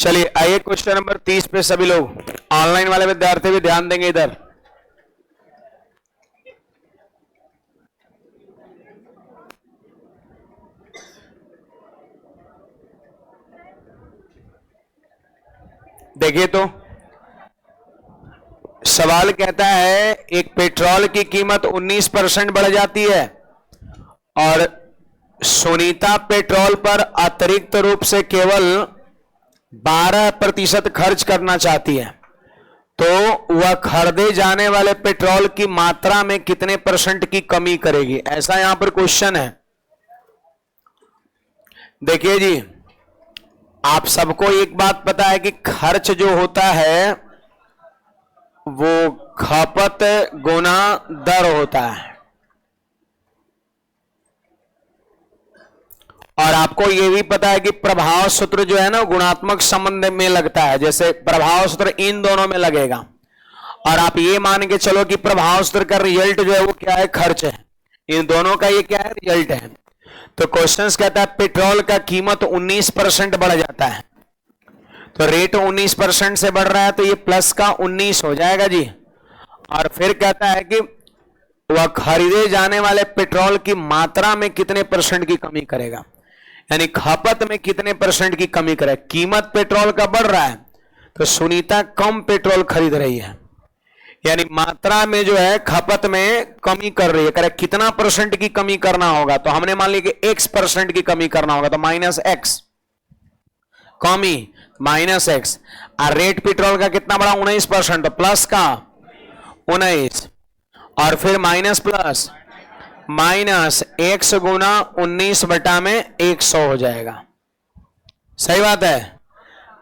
चलिए आइए question number 30 पे सभी लोग ऑनलाइन वाले विद्यार्थी भी ध्यान देंगे इधर। देखिए तो सवाल कहता है एक पेट्रोल की कीमत 19% बढ़ जाती है और सुनीता पेट्रोल पर अतिरिक्त रूप से केवल 12% खर्च करना चाहती है, तो वह खरीदे जाने वाले पेट्रोल की मात्रा में कितने परसेंट की कमी करेगी, ऐसा यहां पर क्वेश्चन है। देखिए जी, आप सबको एक बात पता है कि खर्च जो होता है वो खपत गुना दर होता है, और आपको यह भी पता है कि प्रभाव सूत्र जो है ना गुणात्मक संबंध में लगता है, जैसे प्रभाव सूत्र इन दोनों में लगेगा, और आप ये मान के चलो कि प्रभाव सूत्र का रिजल्ट जो है वो क्या है, खर्च है। इन दोनों का ये क्या है, रिजल्ट है। तो क्वेश्चन कहता है पेट्रोल का कीमत 19% बढ़ जाता है, तो रेट 19% से बढ़ रहा है, तो ये प्लस का 19 हो जाएगा जी। और फिर कहता है कि वह खरीदे जाने वाले पेट्रोल की मात्रा में कितने परसेंट की कमी करेगा, यानी खपत में कितने परसेंट की कमी करेगा। कीमत पेट्रोल का बढ़ रहा है तो सुनीता कम पेट्रोल खरीद रही है, यानी मात्रा में जो है खपत में कमी कर रही है। करे कितना परसेंट की कमी करना होगा, तो हमने मान लिया कि x% की कमी करना होगा, तो -x कमी -x। और रेट पेट्रोल का कितना बड़ा 19%, तो प्लस का 19 और फिर माइनस प्लस माइनस x गुना 19 बटा में 100 हो जाएगा। सही बात है,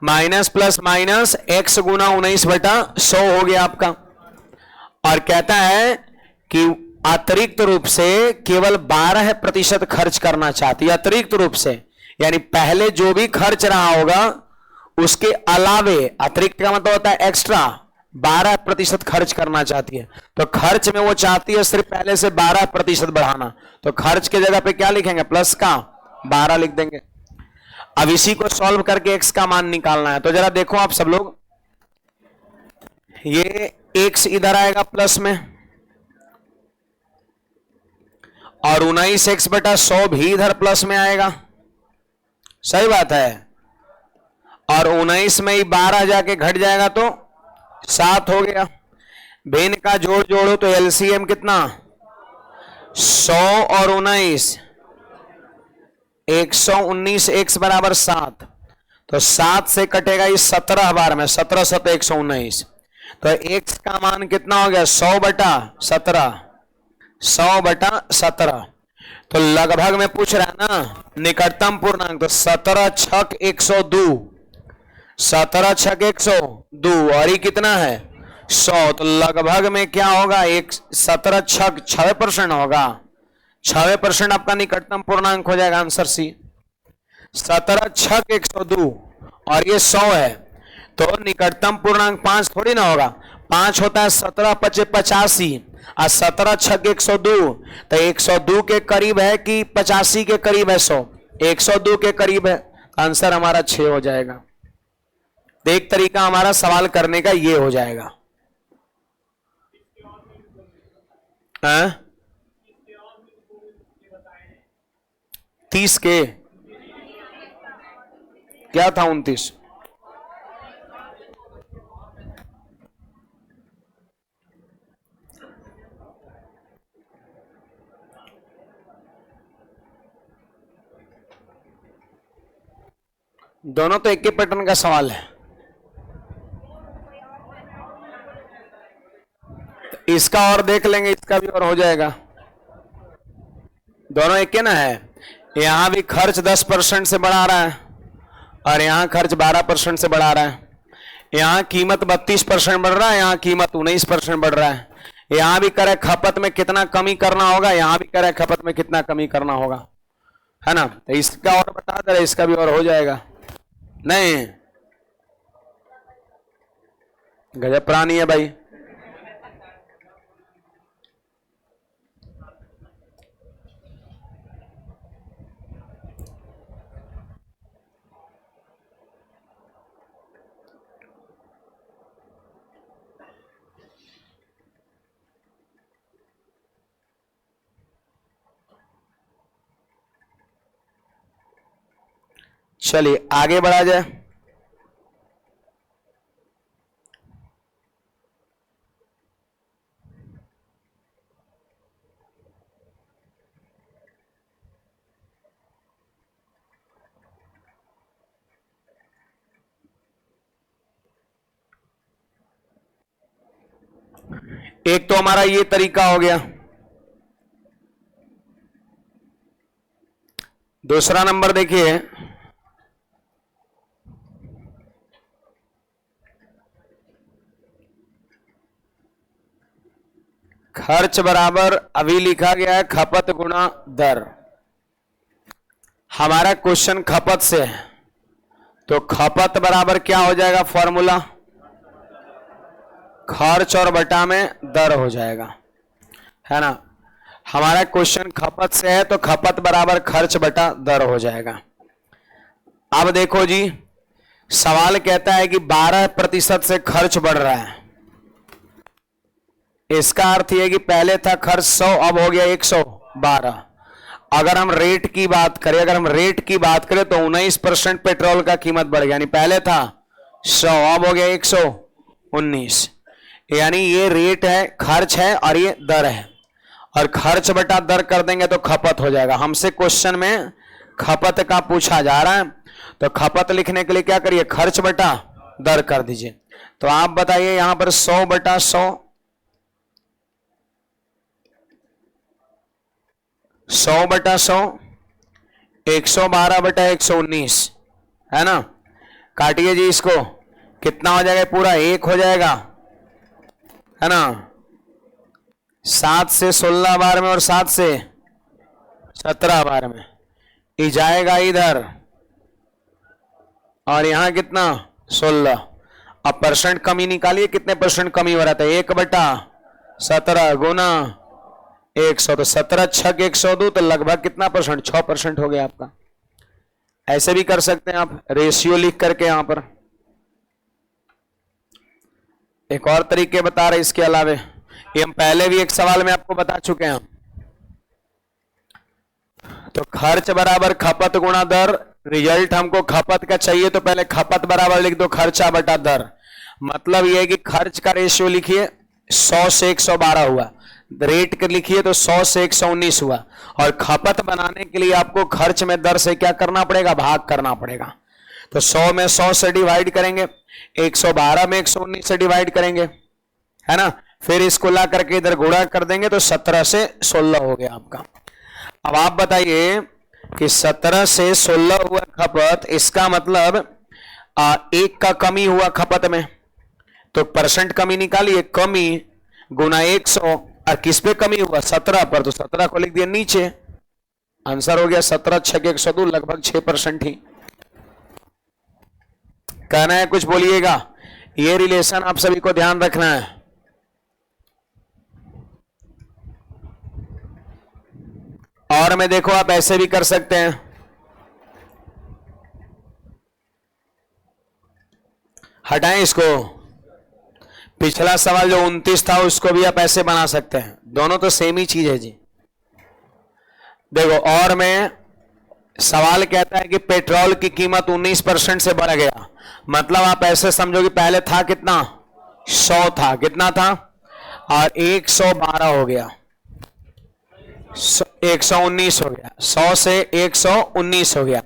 माइनस प्लस माइनस x गुना 19 बटा 100 हो गया आपका। और कहता है कि अतिरिक्त रूप से केवल 12% खर्च करना चाहती है, अतिरिक्त रूप से, यानी पहले जो भी खर्च रहा होगा उसके अलावे, अतिरिक्त का मतलब होता है एक्स्ट्रा, 12% खर्च करना चाहती है। तो खर्च में वो चाहती है सिर्फ पहले से 12% बढ़ाना, तो खर्च के जगह पे क्या लिखेंगे, प्लस का 12 लिख देंगे। अब इसी को सॉल्व करके x का मान निकालना है। तो जरा देखो आप सब लोग, ये x इधर आएगा प्लस में, और 19x बटा 100 भी इधर प्लस में आएगा। सही बात है, और 19 में ही 12 जाके घट जाएगा तो 7 हो गया। भिन्न का जोड़ जोड़ो तो एलसीएम कितना, 100 और 19, 119, x बराबर 7, तो 7 से कटेगा ये 17 बार में, 17 7 119, तो x का मान कितना हो गया, 100 बटा 17, 100 बटा 17। तो लगभग में पूछ रहा है ना निकटतम पूर्णांक, तो 17 छक 102, 17 छक 102, और ये कितना है 100, तो लगभग में क्या होगा, 17 छक 6% होगा, 6% आपका निकटतम पूर्णांक हो जाएगा। आंसर सी, 17 छक 102 और ये 100 है, तो निकटतम पूर्णांक 5 थोड़ी ना होगा, 5 होता है 17 पचे 85, और 17 छक 102, तो 102 के करीब है कि 85 के करीब है, 100 102 के करीब है, आंसर हमारा 6 हो जाएगा। तो एक तरीका हमारा सवाल करने का ये हो जाएगा। 30 के क्या था, 29, दोनों तो एक ही पैटर्न का सवाल है। इसका और देख लेंगे, इसका भी और हो जाएगा, दोनों एक ही ना है। यहां भी खर्च 10% से बढ़ा रहा है और यहां खर्च 12% से बढ़ा रहा है। यहां कीमत 32% बढ़ रहा है, यहां कीमत 19% बढ़ रहा है। यहां भी करे खपत में कितना कमी करना होगा, यहां भी करे खपत में कितना कमी करना होगा, है ना। तो इसका और बता दे, इसका भी और हो जाएगा। नहीं, गजब प्राणी है भाई। चलिए आगे बढ़ा जाए। एक तो हमारा ये तरीका हो गया। दूसरा नंबर देखिए, खर्च बराबर अभी लिखा गया है खपत गुणा दर। हमारा क्वेश्चन खपत से है, तो खपत बराबर क्या हो जाएगा फॉर्मूला, खर्च और बटा में दर हो जाएगा, है ना। हमारा क्वेश्चन खपत से है तो खपत बराबर खर्च बटा दर हो जाएगा। अब देखो जी, सवाल कहता है कि 12% से खर्च बढ़ रहा है। इसका अर्थ यह कि पहले था खर्च 100, अब हो गया 112। अगर हम रेट की बात करें तो 19% पेट्रोल का कीमत बढ़ गया, यानी पहले था 100, अब हो गया 119। यानी ये रेट है, खर्च है और ये दर है, और खर्च बटा दर कर देंगे तो खपत हो जाएगा। हमसे क्वेश्चन में खपत का पूछा जा रहा है, तो खपत लिखने के लिए क्या करिए, खर्च बटा दर कर दीजिए। तो आप बताइए यहां पर 100 बटा 100, 100 बटा 100, 112 बटा 119, है ना। काटिए जी इसको, कितना हो जाएगा, पूरा 1 हो जाएगा, है ना। 7 से 16 बार में और 7 से 17 बार में ये जाएगा इधर, और यहां कितना 16। अब परसेंट कमी निकालिए, कितने परसेंट कमी हो रहा था, 1/17 गुना 100, तो 17 छक 102, तो लगभग कितना परसेंट, 6% हो गया आपका। ऐसे भी कर सकते हैं आप रेशियो लिख करके। यहां पर एक और तरीके बता रहे इसके अलावे, ये हम पहले भी एक सवाल में आपको बता चुके हैं। तो खर्च बराबर खपत गुणा दर, रिजल्ट हमको खपत का चाहिए तो पहले खपत बराबर लिख दो खर्चा बटा दर। मतलब यह है कि खर्च का रेशियो लिखिए 100 से 112 हुआ, रेट के लिखिए तो 100 से 119 हुआ, और खपत बनाने के लिए आपको खर्च में दर से क्या करना पड़ेगा, भाग करना पड़ेगा। तो 100 में 100 से डिवाइड करेंगे, 112 में 119 से डिवाइड करेंगे, है ना। फिर इसको ला करके इधर गुणा कर देंगे तो 17 से 16 हो गया आपका। अब आप बताइए कि 17 से 16 हुआ खपत, इसका मतलब 1 का कमी हुआ खपत में, तो परसेंट कमी निकालिए, कमी गुना 100, और किस पे कमी हुआ, 17 पर, तो 17 को लिख दिया नीचे। आंसर हो गया 17 छक 102, लगभग 6% ही। कहना है कुछ बोलिएगा, ये रिलेशन आप सभी को ध्यान रखना है। और में देखो आप ऐसे भी कर सकते हैं, हटाएं इसको, पिछला सवाल जो 29 था उसको भी आप ऐसे बना सकते हैं, दोनों तो सेम ही चीज है जी। देखो, और में सवाल कहता है कि पेट्रोल की कीमत 19% से बढ़ गया, मतलब आप ऐसे समझो कि पहले था कितना, 100 था, कितना था, और 112 हो गया, 119 हो गया, 100 से 119 हो गया,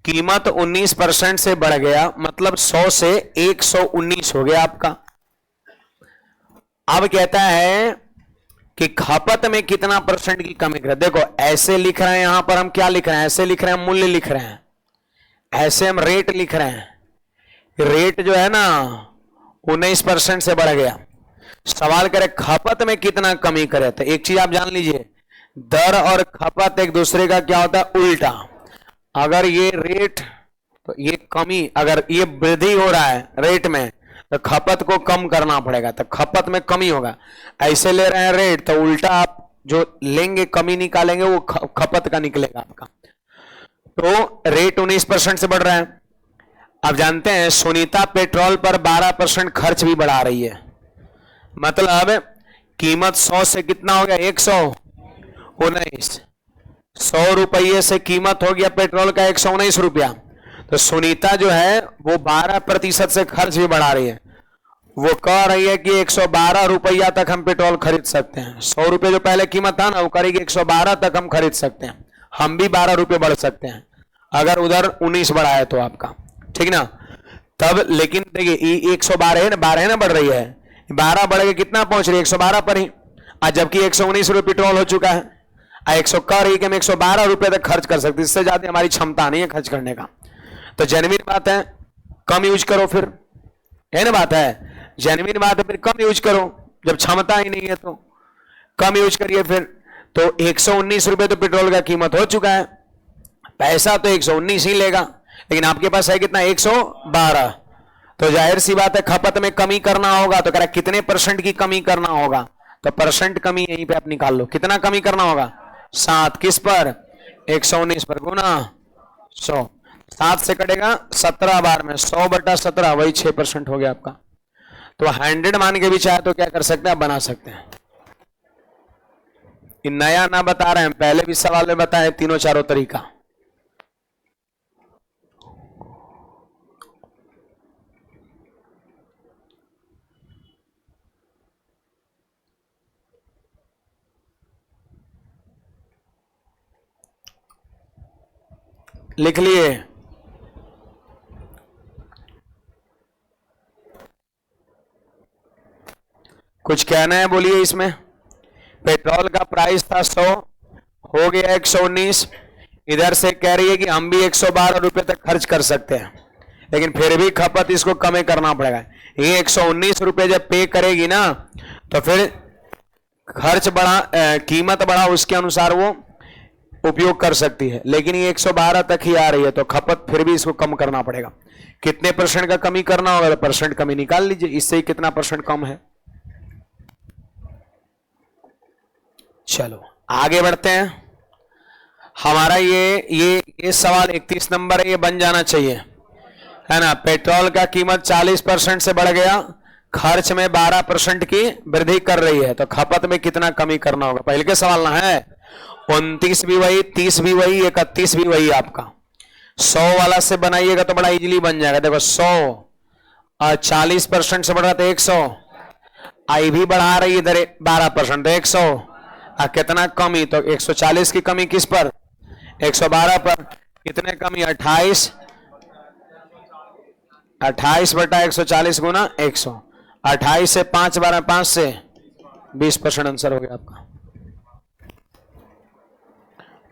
कीमत 19% से बढ़ गया, मतलब 100 से 119 हो गया आपका। अब कहता है कि खपत में कितना परसेंट की कमी करे। देखो ऐसे लिख रहे हैं, यहां पर हम क्या लिख रहे हैं, ऐसे लिख रहे हैं मूल्य लिख रहे हैं, ऐसे हम रेट लिख रहे हैं। रेट जो है ना 19% से बढ़ गया, सवाल करे खपत में कितना कमी करे। तो एक चीज आप जान लीजिए, दर और खपत एक दूसरे का क्या होता है, उल्टा। अगर ये रेट, तो ये कमी, अगर ये वृद्धि हो रहा है रेट में, तो खपत को कम करना पड़ेगा, तो खपत में कमी होगा। ऐसे ले रहे हैं रेट, तो उल्टा आप जो लेंगे कमी निकालेंगे वो खपत का निकलेगा आपका। तो रेट 19% से बढ़ रहा है। अब जानते हैं सुनीता पेट्रोल पर 12% खर्च भी बढ़ा रही है, मतलब कीमत 100 से कितना हो गया, 119, 100 रुपये से कीमत हो गया पेट्रोल का 119 रुपया, तो सुनीता जो है वो 12% से खर्च भी बढ़ा रही है। वो कह रही है कि 112 रुपया तक हम पेट्रोल खरीद सकते हैं। 100 रुपये जो पहले कीमत था ना, वो करेगी 112 तक हम खरीद सकते हैं। हम भी 12 रुपये बढ़ सकते हैं अगर उधर 19 बढ़ा है तो आपका, ठीक ना। तब लेकिन देखिए 112 है ना, 12 है ना बढ़ रही है, 12 बढ़ के कितना पहुंच रही है 112 पर ही। आज जबकि 119 रुपये पेट्रोल हो चुका है, 100 कह रही है कि हम 112 रुपये तक खर्च कर सकते, इससे ज्यादा हमारी क्षमता नहीं है खर्च करने का। तो जेन्युइन बात है, कम यूज करो फिर, है ना बात है, जेन्युइन बात है, फिर कम यूज करो। जब क्षमता ही नहीं है तो कम यूज करिए फिर। तो 119 रुपये तो पेट्रोल का कीमत हो चुका है, पैसा तो 119 ही लेगा, लेकिन आपके पास है कितना 112। तो जाहिर सी बात है खपत में कमी करना होगा। तो कह रहा कितने परसेंट की कमी करना होगा, तो परसेंट कमी यहीं पे आप निकाल लो। कितना कमी करना होगा 7, किस पर 119 पर, गुना 100, 7 से कटेगा 17 बार में 100/17, वही 6% हो गया आपका। तो 100 मान के भी चाहे तो क्या कर सकते हैं, आप बना सकते हैं। नया ना बता रहे हैं, पहले भी सवाल में बताए तीनों चारों तरीका। लिख लिए, कुछ कहना है बोलिए इसमें। पेट्रोल का प्राइस था 100, हो गया 119, इधर से कह रही है कि हम भी 112 रुपये तक खर्च कर सकते हैं, लेकिन फिर भी खपत इसको कम करना पड़ेगा। ये 119 रुपये जब पे करेगी ना, तो फिर खर्च बढ़ा, कीमत बढ़ा, उसके अनुसार वो उपयोग कर सकती है। लेकिन ये 112 तक ही आ रही है, तो खपत फिर भी इसको कम करना पड़ेगा। कितने परसेंट का कमी करना होगा, तो परसेंट कमी निकाल लीजिए, इससे ही कितना परसेंट कम है। चलो आगे बढ़ते हैं। हमारा ये सवाल 31 नंबर है, ये बन जाना चाहिए, है ना। पेट्रोल का कीमत 40% से बढ़ गया, खर्च में 12% की वृद्धि कर रही है, तो खपत में कितना कमी करना होगा। पहले के सवाल ना है, 29 भी वही, 30 भी वही, 31 भी वही आपका। 100 वाला से बनाइएगा तो बड़ा इजीली बन जाएगा। देखो 100 और 40% से बढ़ रहा था 100, आई भी बढ़ा रही इधर 12%, तो 100 और कितना कमी, तो 140 की कमी किस पर 112 पर। कितने कमी 28, 28/140 गुना 100, 28 से 5 12, 5 से 20% आंसर हो गया आपका।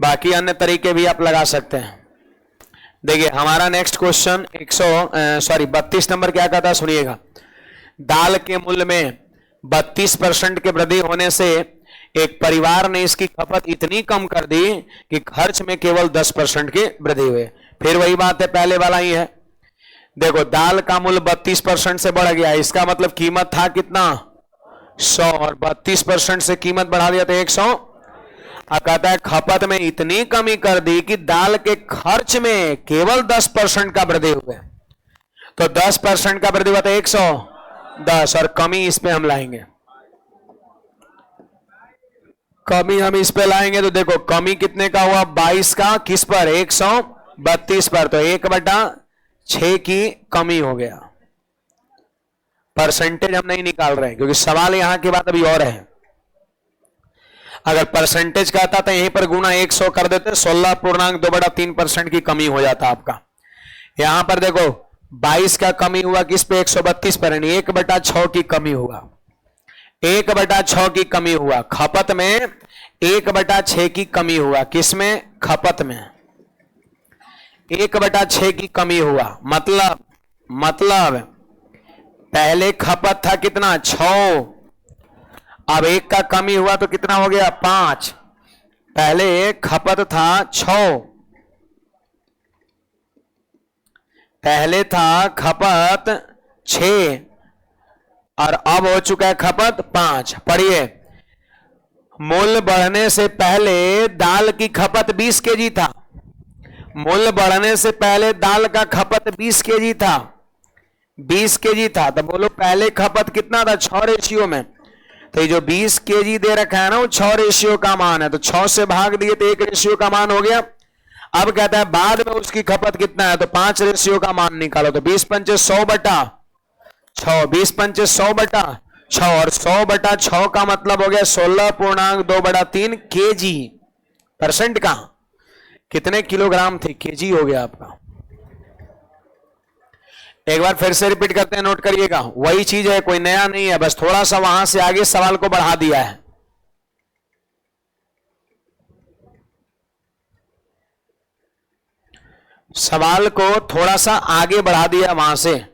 बाकी अन्य तरीके भी आप लगा सकते हैं। देखिए हमारा नेक्स्ट क्वेश्चन 32 नंबर क्या कहता है, सुनिएगा। दाल के मूल्य में 32% के वृद्धि होने से एक परिवार ने इसकी खपत इतनी कम कर दी कि खर्च में केवल 10% की वृद्धि हुई। फिर वही बात है, पहले वाला ही है। देखो दाल का मूल्य 32% से बढ़ गया, इसका मतलब कीमत था कितना 100, और 32% से कीमत बढ़ा दिया तो 100। कहता है खपत में इतनी कमी कर दी कि दाल के खर्च में केवल 10% का वृद्धि हुआ। तो 10% का वृद्धि हुआ तो 110, और कमी इस पे हम लाएंगे, कमी हम इस पे लाएंगे। तो देखो कमी कितने का हुआ 22 का, किस पर 132 पर, तो 1/6 की कमी हो गया। परसेंटेज हम नहीं निकाल रहे हैं क्योंकि सवाल यहां की बात अभी और है। अगर परसेंटेज कहता तो यहीं पर गुना 100 कर देते, 16.2/3% की कमी हो जाता आपका। यहां पर देखो 22 का कमी हुआ किस पे 132 पर, 1/6 की कमी हुआ, 1/6 की कमी हुआ। खपत में 1/6 की कमी हुआ, किसमें खपत में 1/6 की कमी हुआ। मतलब पहले खपत था कितना 6, अब 1 का कमी हुआ तो कितना हो गया 5। पहले खपत था 6, पहले था खपत 6 और अब हो चुका है खपत 5। पढ़िए, मूल्य बढ़ने से पहले दाल की खपत 20 केजी था। मूल्य बढ़ने से पहले दाल का खपत 20 केजी था, 20 केजी था। तो बोलो पहले खपत कितना था 6 रेशियो में। तो ये जो 20 केजी दे रखा है ना, वो 6 रेशियो का मान है, तो 6 से भाग दिए तो 1 रेशियो का मान हो गया। अब कहता है बाद में उसकी खपत कितना है, तो 5 रेशियो का मान निकालो। तो 20 पंचे 100/6, 20 पंचे 100/6 और 100/6 का मतलब हो गया 16.2/3 kg। परसेंट का कितने किलोग्राम थे, केजी हो गया आपका। एक बार फिर से रिपीट करते हैं, नोट करिएगा। वही चीज है, कोई नया नहीं है, बस थोड़ा सा वहां से आगे सवाल को बढ़ा दिया है। सवाल को थोड़ा सा आगे बढ़ा दिया वहां से।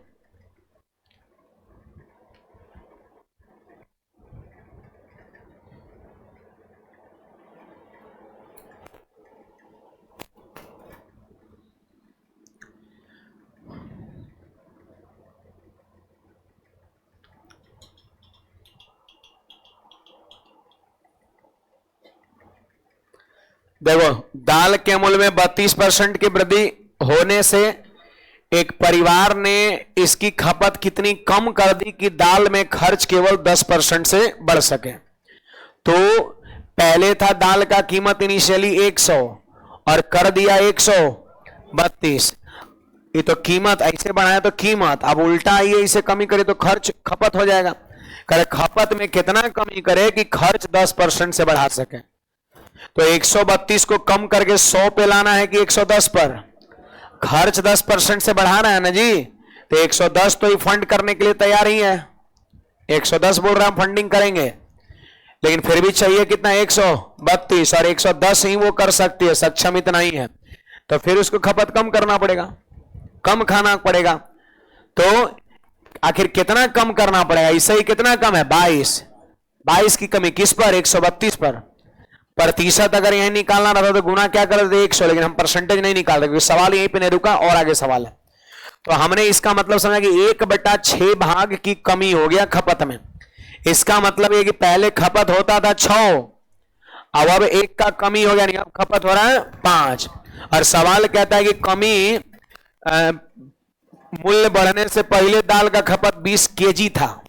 देखो, दाल के मूल्य में 32% की वृद्धि होने से एक परिवार ने इसकी खपत कितनी कम कर दी कि दाल में खर्च केवल 10% से बढ़ सके। तो पहले था दाल का कीमत इनिशियली 100 और कर दिया 132। ये तो कीमत ऐसे बढ़ाया तो कीमत, अब उल्टा आइए इसे कमी करे तो खर्च खपत हो जाएगा। करे खपत में कितना कमी करे कि खर्च 10% से बढ़ा सके। तो 132 को कम करके 100 पे लाना है कि 110 पर, खर्च 10% से बढ़ाना है ना जी। तो 110 तो ही फंड करने के लिए तैयार ही है, 110 बोल रहा हम फंडिंग करेंगे, लेकिन फिर भी चाहिए कितना 132 और 110 ही वो कर सकती है, सक्षम इतना ही है। तो फिर उसको खपत कम करना पड़ेगा, कम खाना पड़ेगा। तो आखिर कितना कम करना पड़ेगा, इसे ही कितना कम है 22 की कमी किस पर, 132 पर। प्रतिशत अगर यही निकालना रहता तो गुना क्या कर देते 100, लेकिन हम परसेंटेज नहीं निकाल रहे क्योंकि सवाल यहीं पे नहीं रुका और आगे सवाल है। तो हमने इसका मतलब समझा कि 1/6 भाग की कमी हो गया खपत में। इसका मतलब ये कि पहले खपत होता था 6, अब 1 का कमी हो गया, नहीं अब खपत हो रहा है 5। और सवाल कहता है कि कमी मूल्य बढ़ने से पहले दाल का खपत 20 kg था,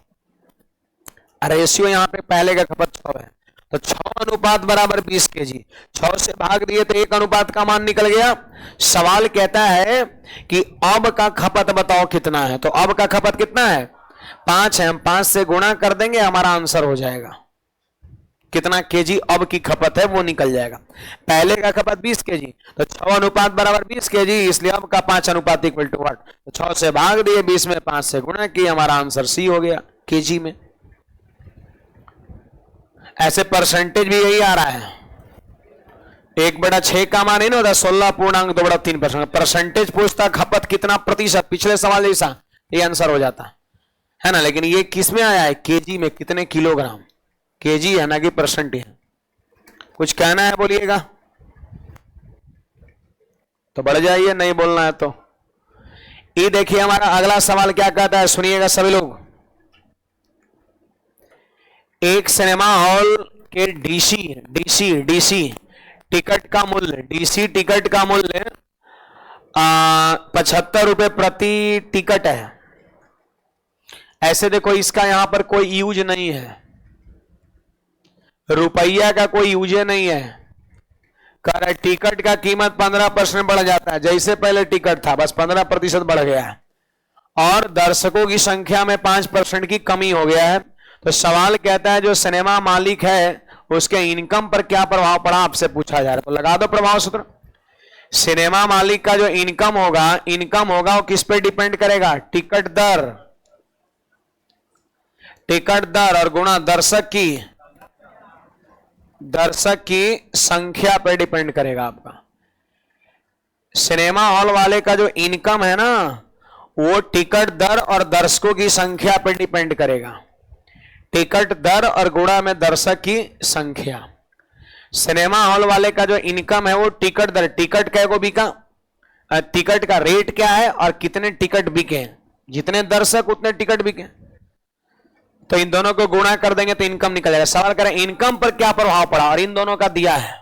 रेशियो यहां पे पहले का खपत 6 है, तो 6:20 kg, 6 से भाग दिए तो 1 अनुपात का मान निकल गया। सवाल कहता है कि अब का खपत बताओ कितना है। तो अब का खपत कितना है 5 है, हम 5 से गुणा कर देंगे, हमारा आंसर हो जाएगा कितना केजी अब की खपत है वो निकल जाएगा। पहले का खपत 20 kg, तो 6:20 kg, इसलिए अब का 5:1 तो 6 से भाग दिए, 20 में 5 से गुणा किए, हमारा आंसर सी हो गया केजी में। ऐसे परसेंटेज भी यही आ रहा है, 1/6 का मान ही ना होता 16.2/3%। परसेंटेज पूछता खपत कितना प्रतिशत, पिछले सवाल जैसा, ये आंसर हो जाता है ना। लेकिन ये किस में आया है, केजी में, कितने किलोग्राम, केजी है ना कि परसेंट है। कुछ कहना है बोलिएगा, तो बढ़ जाइए, नहीं बोलना है तो। ये देखिए हमारा अगला सवाल क्या कहता है, सुनिएगा सभी लोग। एक सिनेमा हॉल के डीसी टिकट का मूल्य, डीसी टिकट का मूल्य 75 रुपए प्रति टिकट है। ऐसे देखो, इसका यहां पर कोई यूज नहीं है, रुपया का कोई यूज नहीं है। कह रहा टिकट का कीमत 15% बढ़ जाता है, जैसे पहले टिकट था बस 15% बढ़ गया है, और दर्शकों की संख्या में 5% की कमी हो गया है। तो सवाल कहता है जो सिनेमा मालिक है उसके इनकम पर क्या प्रभाव पड़ा, आपसे पूछा जा रहा है। तो लगा दो प्रभाव सूत्र। सिनेमा मालिक का जो इनकम होगा वो किस पे डिपेंड करेगा, टिकट दर और गुणा दर्शक की संख्या पर डिपेंड करेगा आपका। सिनेमा हॉल वाले का जो इनकम है ना वो टिकट दर और दर्शकों की संख्या पर डिपेंड करेगा। टिकट दर और गुणा में दर्शक की संख्या। सिनेमा हॉल वाले का जो इनकम है वो टिकट दर, टिकट क्या को बिका, टिकट का रेट क्या है और कितने टिकट बिके, जितने दर्शक उतने टिकट बिके, तो इन दोनों को गुणा कर देंगे तो इनकम निकल जाएगा। सवाल करें इनकम पर क्या प्रभाव पड़ा, और इन दोनों का दिया है,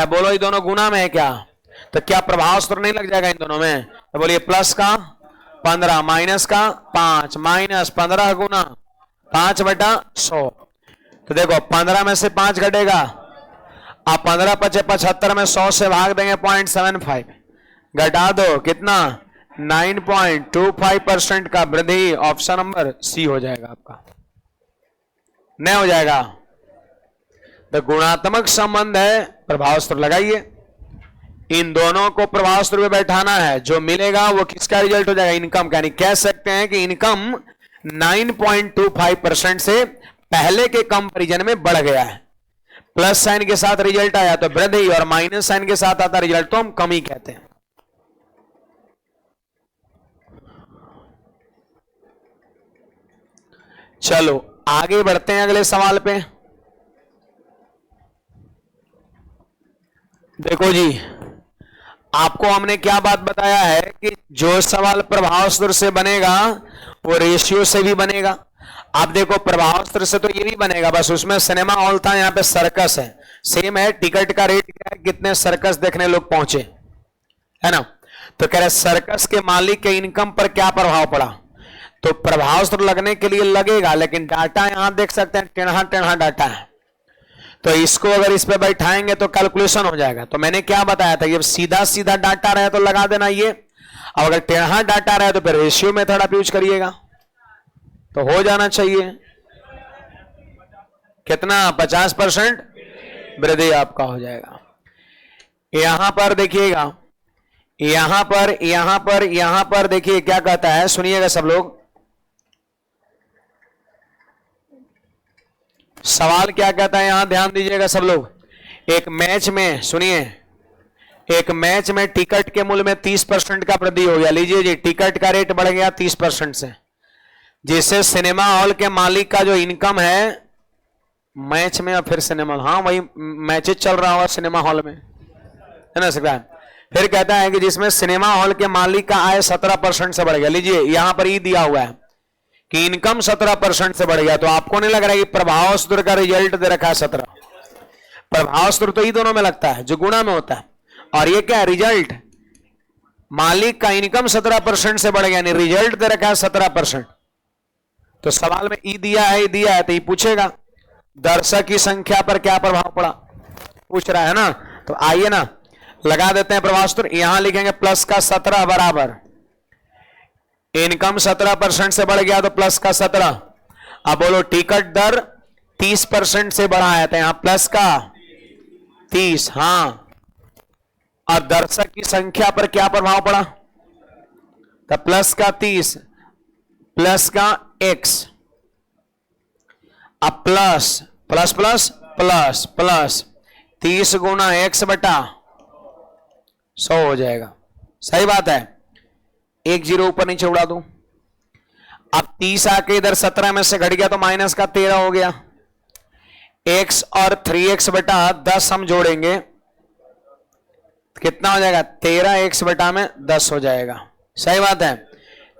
बोलो ये दोनों गुणा में है क्या, तो क्या प्रभाव सूत्र नहीं लग जाएगा इन दोनों में। तो बोलिए प्लस का 15 माइनस का 5 माइनस 15 गुना 5/100। तो देखो 15 में से 5 घटेगा आप 15 पचे 75 में 100 से भाग देंगे 0.75, घटा दो कितना 9.25% का वृद्धि। ऑप्शन नंबर सी हो जाएगा आपका, नहीं हो जाएगा। तो गुणात्मक संबंध है, प्रभाव सूत्र लगाइए, इन दोनों को प्रभाव सूत्र में बैठाना है, जो मिलेगा वो किसका रिजल्ट हो जाएगा, इनकम का। यानी कह सकते हैं कि इनकम 9.25% से पहले के कंपैरिजन में बढ़ गया है। प्लस साइन के साथ रिजल्ट आया तो वृद्धि, और माइनस साइन के साथ आता रिजल्ट तो हम कमी कहते हैं। चलो आगे बढ़ते हैं अगले सवाल पे। देखो जी, आपको हमने क्या बात बताया है कि जो सवाल प्रभाव सूत्र से बनेगा वो रेशियो से भी बनेगा। आप देखो प्रभाव सूत्र से तो ये भी बनेगा, बस उसमें सिनेमा हॉल था, यहाँ पे सर्कस है। सेम है, टिकट का रेट क्या है, कितने सर्कस देखने लोग पहुंचे, है ना। तो कह रहे सर्कस के मालिक के इनकम पर क्या प्रभाव पड़ा। तो प्रभाव सूत्र लगने के लिए लगेगा, लेकिन डाटा यहां देख सकते हैं टेढ़ा टेढ़ा डाटा है, तो इसको अगर इस पे बैठाएंगे तो कैलकुलेशन हो जाएगा। तो मैंने क्या बताया था, ये सीधा सीधा डाटा रहे तो लगा देना ये, और अगर टेढ़ा डाटा रहे तो फिर रेशियो मेथड आप यूज करिएगा, तो हो जाना चाहिए कितना 50% वृद्धि आपका हो जाएगा। यहां पर देखिएगा, यहां पर देखिए क्या कहता है, सुनिएगा सब लोग। सवाल क्या कहता है यहां ध्यान दीजिएगा सब लोग। एक मैच में, सुनिए, एक मैच में टिकट के मूल्य में 30% का वृद्धि हो गया। लीजिए जी, टिकट का रेट बढ़ गया 30% से, जिससे सिनेमा हॉल के मालिक का जो इनकम है, मैच में और फिर सिनेमा, हाँ वही मैचेज चल रहा होगा सिनेमा हॉल में, है ना सकता है। फिर कहता है कि जिसमें सिनेमा हॉल के मालिक का आय 17% से बढ़ गया। लीजिए यहां पर ये दिया हुआ है कि इनकम 17% से बढ़ गया, तो आपको नहीं लग रहा है कि प्रभाव सूत्र का रिजल्ट दे रखा है 17। प्रभाव सूत्र तो ये दोनों में लगता है जो गुणा में होता है, और ये क्या है रिजल्ट, मालिक का इनकम 17% से बढ़ गया, यानी रिजल्ट दे रखा है 17%। तो सवाल में ई दिया है तो ये पूछेगा दर्शक की संख्या पर क्या प्रभाव पड़ा, पूछ रहा है ना। तो आइए ना लगा देते हैं प्रभाव सूत्र। यहां लिखेंगे प्लस का 17 बराबर, इनकम 17% से बढ़ गया तो प्लस का 17। अब बोलो टिकट दर 30% से बढ़ा है, तो यहां प्लस का 30, हां। और दर्शक की संख्या पर क्या प्रभाव पड़ा, तो प्लस का 30 प्लस का x, अब plus plus plus plus plus 30 गुना x बटा 100 हो जाएगा। सही बात है, एक जीरो ऊपर नीचे उड़ा दूं। अब 30 आके इधर 17 में से घट गया तो माइनस का 13 हो गया। x और 3x बटा 10 हम जोड़ेंगे, कितना हो जाएगा 13x बटा में 10 हो जाएगा। सही बात है,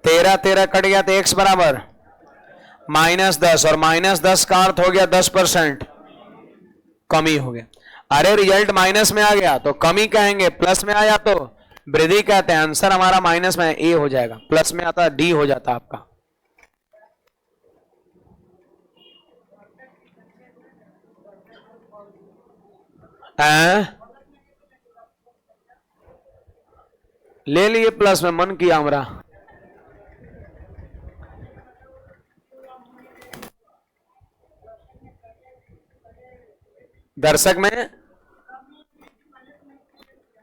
13 13 कट गया तो x बराबर -10, और -10 का अर्थ हो गया 10% कमी हो गया। अरे रिजल्ट माइनस में आ गया तो कमी कहेंगे, प्लस में आया तो वृद्धि कहते हैं। आंसर हमारा माइनस में ए हो जाएगा, प्लस में आता डी हो जाता आपका। ले लिए प्लस में, मन किया हमारा। दर्शक में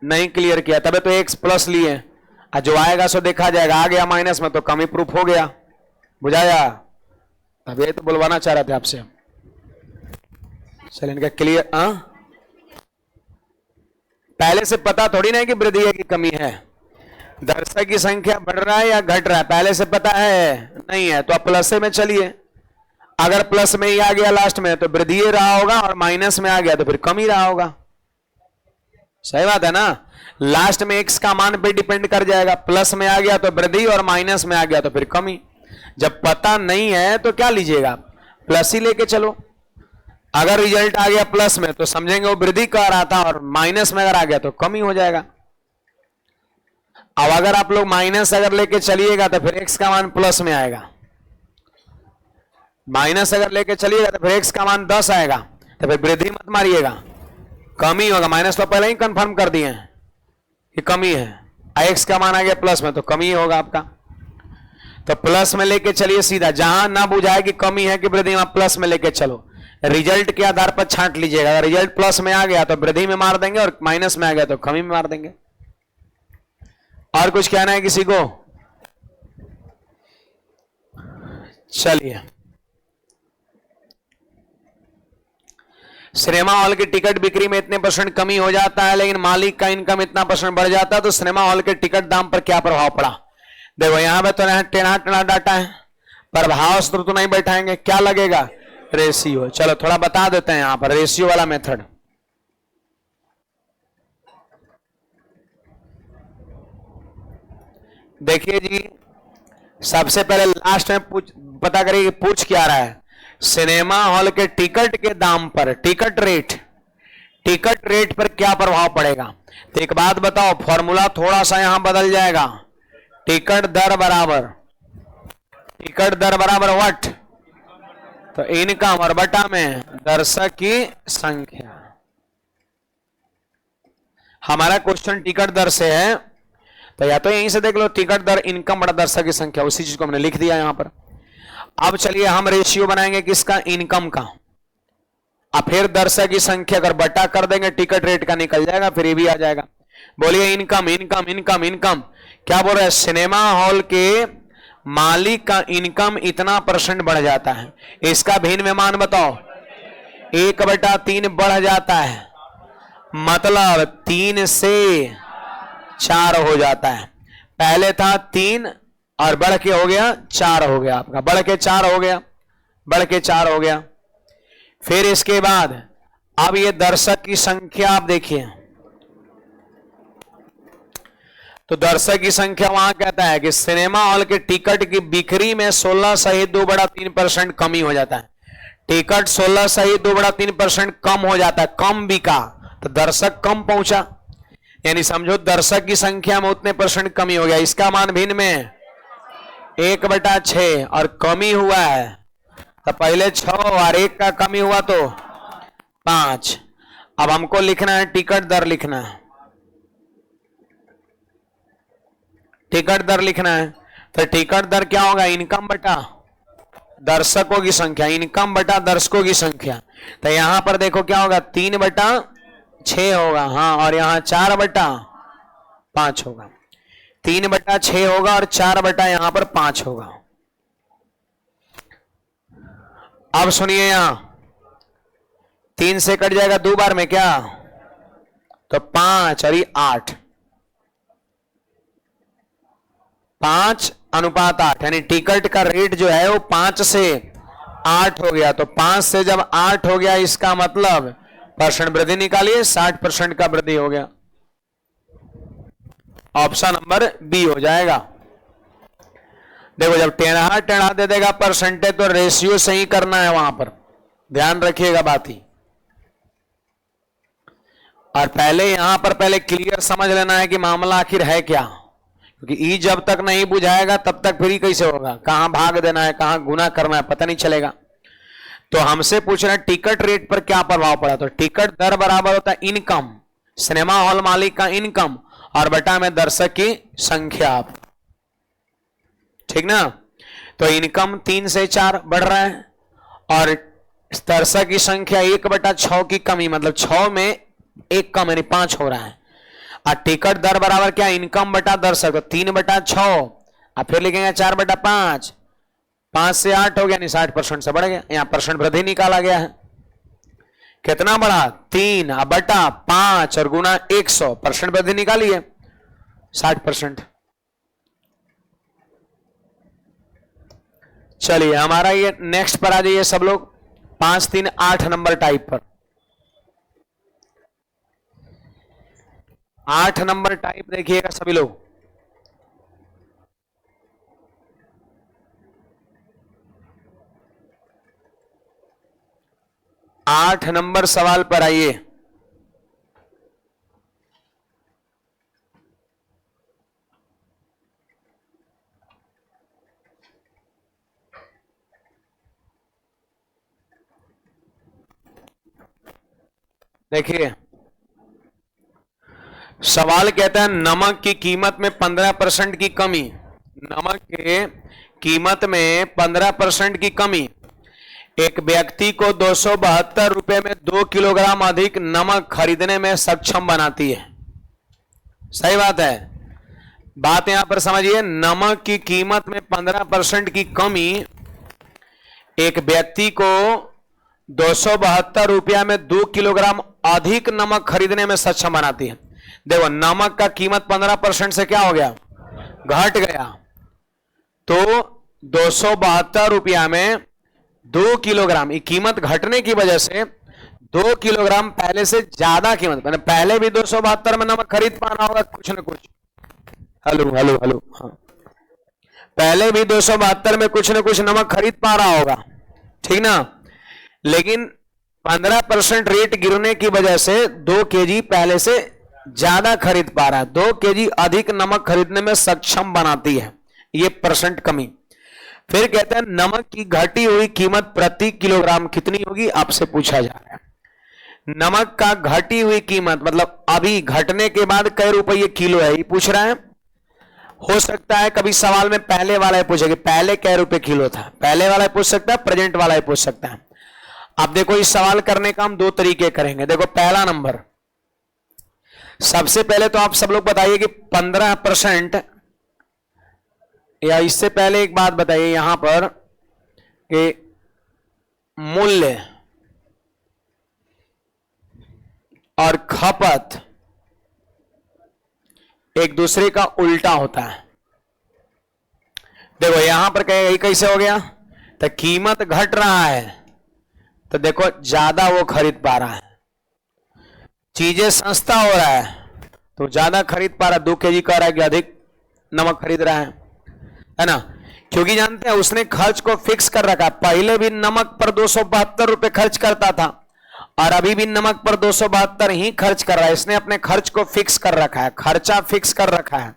नहीं क्लियर किया, तबे तो एक्स प्लस लिए, जो आएगा सो देखा जाएगा। आ गया माइनस में तो कमी प्रूफ हो गया, बुझाया। अब ये तो बुलवाना चाह रहे थे आपसे। चलिए इनका क्लियर, पहले से पता थोड़ी ना है कि वृद्धि है कि कमी है। दर्शक की संख्या बढ़ रहा है या घट रहा है पहले से पता है नहीं है, तो आप प्लस में चलिए। अगर प्लस में ही आ गया लास्ट में तो वृद्धि रहा होगा, और माइनस में आ गया तो फिर कम ही रहा होगा। सही बात है ना, लास्ट में एक्स का मान पे डिपेंड कर जाएगा। प्लस में आ गया तो वृद्धि, और माइनस में आ गया तो फिर कमी। जब पता नहीं है तो क्या लीजिएगा, प्लस ही लेके चलो। अगर रिजल्ट आ गया प्लस में तो समझेंगे वो वृद्धि कर रहा था, और माइनस में अगर आ गया तो कमी हो जाएगा। अब अगर आप लोग माइनस अगर लेके चलिएगा तो फिर एक्स का मान प्लस में आएगा, माइनस अगर लेके चलिएगा तो फिर एक्स का मान 10 आएगा, तो फिर वृद्धि मत मारिएगा, कमी होगा, माइनस तो पहले ही कंफर्म कर दिए हैं कि कमी है। x का मान आ गया प्लस में तो कमी ही होगा आपका, तो प्लस में लेके चलिए सीधा, जहां ना बुझाए कि कमी है कि वृद्धि, वहां प्लस में लेके चलो। रिजल्ट के आधार पर छांट लीजिएगा, रिजल्ट प्लस में आ गया तो वृद्धि में मार देंगे और माइनस में आ गया तो कमी में मार देंगे। और कुछ कहना है किसी को? चलिए, सिनेमा हॉल की टिकट बिक्री में इतने % कमी हो जाता है लेकिन मालिक का इनकम इतना % बढ़ जाता है, तो सिनेमा हॉल के टिकट दाम पर क्या प्रभाव पड़ा? देखो यहां पे तो टेढ़ा टेढ़ा डाटा है, प्रभाव सूत्र तो नहीं बैठाएंगे, क्या लगेगा? रेशियो। चलो थोड़ा बता देते हैं यहां पर रेशियो वाला मेथड। देखिए जी, सबसे पहले लास्ट में पता करिए कि पूछ क्या रहा है। सिनेमा हॉल के टिकट के दाम पर, टिकट रेट पर क्या प्रभाव पड़ेगा? तो एक बात बताओ, फॉर्मूला थोड़ा सा यहां बदल जाएगा। टिकट दर बराबर व्हाट? तो इनकम और बटा में दर्शक की संख्या। हमारा क्वेश्चन टिकट दर से है, तो या तो यहीं से देख लो, टिकट दर इनकम बटा दर्शक की संख्या, उसी चीज को हमने लिख दिया यहां पर। अब चलिए हम रेशियो बनाएंगे किसका? इनकम का। अब फिर दर्शक की संख्या अगर बटा कर देंगे टिकट रेट का निकल जाएगा, फिर ये भी आ जाएगा। बोलिए इनकम इनकम इनकम इनकम, क्या बोल रहे हैं? सिनेमा हॉल के मालिक का इनकम इतना % बढ़ जाता है, इसका भिन्न में मान बताओ। 1/3 बढ़ जाता है, मतलब 3 से 4 हो जाता है। पहले था 3 और बढ़ के हो गया 4 हो गया आपका, बढ़ के 4 हो गया। फिर इसके बाद अब ये दर्शक की संख्या आप देखिए, तो दर्शक की संख्या वहां कहता है कि सिनेमा हॉल के टिकट की बिक्री में 16 सहित 2/3% कमी हो जाता है। टिकट 16 सहित 2/3% कम हो जाता है, कम बिका तो दर्शक कम पहुंचा, यानी समझो दर्शक की संख्या में उतने % कमी हो गया। इसका मान भिन्न में 1/6 और कमी हुआ है तो पहले 6 और 1 का कमी हुआ तो 5। अब हमको लिखना है टिकट दर, लिखना है टिकट दर लिखना है। तो टिकट दर क्या होगा? इनकम बटा दर्शकों की संख्या, इनकम बटा दर्शकों की संख्या। तो यहां पर देखो क्या होगा? 3/6 होगा, हाँ, और यहां 4/5 होगा। 3/6 होगा और 4 यहां पर 5 होगा। अब सुनिए, यहां 3 से कट जाएगा 2 बार में, क्या? तो 5 और 8, 5:8, यानी टिकट का रेट जो है वो 5 से 8 हो गया। तो 5 से जब 8 हो गया, इसका मतलब % वृद्धि निकालिए, 60% का वृद्धि हो गया। ऑप्शन नंबर बी हो जाएगा। देखो जब टेढ़ा टेढ़ा दे देगा % तो रेशियो सही करना है, वहां पर ध्यान रखिएगा बात ही। और पहले यहां पर पहले क्लियर समझ लेना है कि मामला आखिर है क्या, क्योंकि ई जब तक नहीं बुझाएगा तब तक फिर कैसे होगा, कहां भाग देना है कहां गुना करना है पता नहीं चलेगा। तो हमसे पूछ रहे हैं टिकट रेट पर क्या प्रभाव पड़ा, तो टिकट दर बराबर होता है इनकम, सिनेमा हॉल मालिक का इनकम, और बटा में दर्शक की संख्या, ठीक ना। तो इनकम 3 से 4 बढ़ रहा है और दर्शक की संख्या 1/6 की कमी, मतलब 6 में 1 कम, यानी 5 हो रहा है। और टिकट दर बराबर क्या? इनकम बटा दर्शक, तो 3/6, अब फिर लिखेंगे 4/5, 5 से 8 हो गया, यानी 60% से बढ़ गया। यहां % वृद्धि निकाला गया है, कितना बढ़ा? 3 बटा 5 और गुना 100, % वृद्धि निकालिए 60%। चलिए हमारा ये नेक्स्ट पर आ जाइए सब लोग, 5, 3, 8 नंबर टाइप पर। 8 नंबर टाइप देखिएगा सभी लोग। आठ नंबर सवाल पर आइए। देखिए सवाल कहता है नमक की कीमत में 15% की कमी, नमक के कीमत में 15% की कमी एक व्यक्ति को 272 रुपए में 2 किलोग्राम अधिक नमक खरीदने में सक्षम बनाती है। सही बात है, बात यहां पर समझिए। नमक की कीमत में 15% की कमी एक व्यक्ति को 272 रुपया में 2 किलोग्राम अधिक नमक खरीदने में सक्षम बनाती है। देखो नमक का कीमत 15% से क्या हो गया, घट गया, तो 272 रुपया में 2 किलोग्राम, ये कीमत घटने की वजह से 2 किलोग्राम पहले से ज्यादा कीमत, मैंने पहले भी 272 में नमक खरीद पाना होगा कुछ न कुछ, हेलो हेलो हेलो, हाँ पहले भी 272 में कुछ न कुछ नमक खरीद पा रहा होगा, ठीक ना। लेकिन 15% रेट गिरने की वजह से 2 केजी पहले से ज्यादा खरीद पा रहा है, 2 केजी अधिक नमक खरीदने में सक्षम बनाती है, ये परसेंट कमी। फिर कहते हैं नमक की घटी हुई कीमत प्रति किलोग्राम कितनी होगी, आपसे पूछा जा रहा है। नमक का घटी हुई कीमत मतलब अभी घटने के बाद कई रुपये किलो है, ये पूछ रहा है। हो सकता है कभी सवाल में पहले वाला ही पूछेगा, पहले कै रुपए किलो था, पहले वाला ही पूछ सकता है, प्रेजेंट वाला ही पूछ सकता है। अब देखो इस सवाल करने का हम 2 तरीके करेंगे। देखो पहला नंबर, सबसे पहले तो आप सब लोग बताइए कि 15%, या इससे पहले एक बात बताइए यहां पर कि मूल्य और खपत एक दूसरे का उल्टा होता है। देखो यहां पर कहेगा कैसे हो गया, तो कीमत घट रहा है तो देखो ज्यादा वो खरीद पा रहा है, चीजें सस्ता हो रहा है तो ज्यादा खरीद पा रहा है, 2 केजी कह रहा है कि अधिक नमक खरीद रहा है ना, क्योंकि जानते हैं उसने खर्च को फिक्स कर रखा। पहले भी नमक पर 272 रुपए खर्च करता था और अभी भी नमक पर 272 ही खर्च कर रहा है, इसने अपने खर्च को फिक्स कर रखा है, खर्चा फिक्स कर रखा है।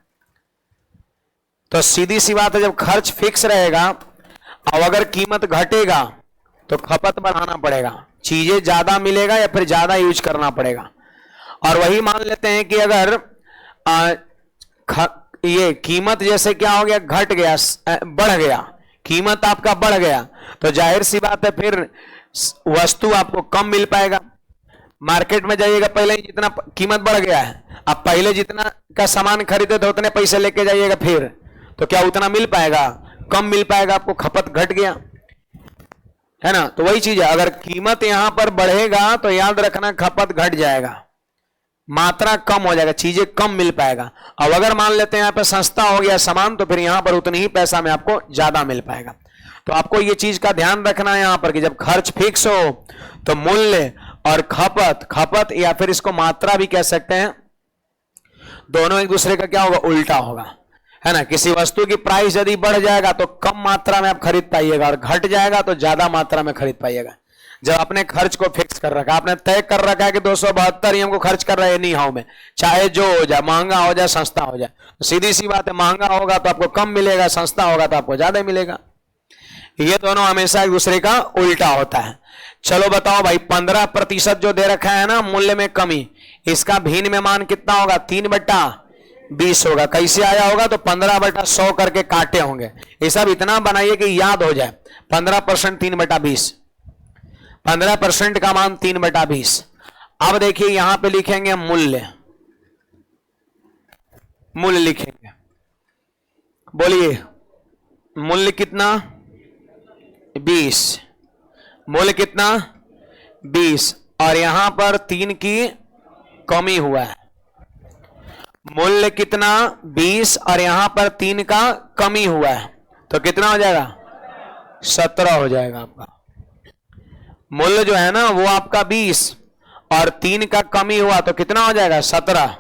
तो सीधी सी बात है, जब खर्च फिक्स रहेगा और अगर कीमत घटेगा तो खपत बढ़ाना पड़ेगा, चीजें ज्यादा मिलेगा या फिर ज्यादा यूज करना पड़ेगा। और वही मान लेते हैं कि अगर ये कीमत जैसे क्या हो गया, घट गया, बढ़ गया, कीमत आपका बढ़ गया तो जाहिर सी बात है फिर वस्तु आपको कम मिल पाएगा। मार्केट में जाइएगा, पहले ही जितना कीमत बढ़ गया है, अब पहले जितना का सामान खरीदे थे उतने पैसे लेके जाइएगा फिर, तो क्या उतना मिल पाएगा, कम मिल पाएगा, आपको खपत घट गया है ना। तो वही चीज है, अगर कीमत यहां पर बढ़ेगा तो याद रखना खपत घट जाएगा, मात्रा कम हो जाएगा, चीजें कम मिल पाएगा। अब अगर मान लेते हैं यहाँ पे सस्ता हो गया सामान तो फिर यहां पर उतनी ही पैसा में आपको ज्यादा मिल पाएगा। तो आपको ये चीज का ध्यान रखना है यहां पर कि जब खर्च फिक्स हो तो मूल्य और खपत या फिर इसको मात्रा भी कह सकते हैं, दोनों एक दूसरे का क्या होगा, उल्टा होगा, है ना। किसी वस्तु की प्राइस यदि बढ़ जाएगा तो कम मात्रा में आप खरीद पाइएगा और घट जाएगा तो ज्यादा मात्रा में खरीद पाइएगा। जब अपने खर्च को फिक्स कर रखा, आपने तय कर रखा है कि 272 ही हमको खर्च कर रहे हैं नी हाउ में, चाहे जो हो जाए, महंगा हो जाए सस्ता हो जाए, तो सीधी सी बात है महंगा होगा तो आपको कम मिलेगा, सस्ता होगा तो आपको ज्यादा मिलेगा। ये दोनों हमेशा एक दूसरे का उल्टा होता है। चलो बताओ भाई, 15% जो दे रखा है ना मूल्य में कमी, इसका भिन्न में मान कितना होगा, 3/20 होगा। कैसे आया होगा, तो 15/100 करके काटे होंगे। ये सब इतना बनाइए कि याद हो जाए। 15% 3/20, 15% का मान 3/20। अब देखिए यहां पे लिखेंगे मूल्य, मूल्य लिखेंगे, बोलिए मूल्य कितना, 20, मूल्य कितना 20, और यहां पर 3 की कमी हुआ है। मूल्य कितना 20 और यहां पर 3 का कमी हुआ है, तो कितना हो जाएगा, 17 हो जाएगा आपका। मूल्य जो है ना वो आपका 20 और 3 का कमी हुआ तो कितना हो जाएगा, 17।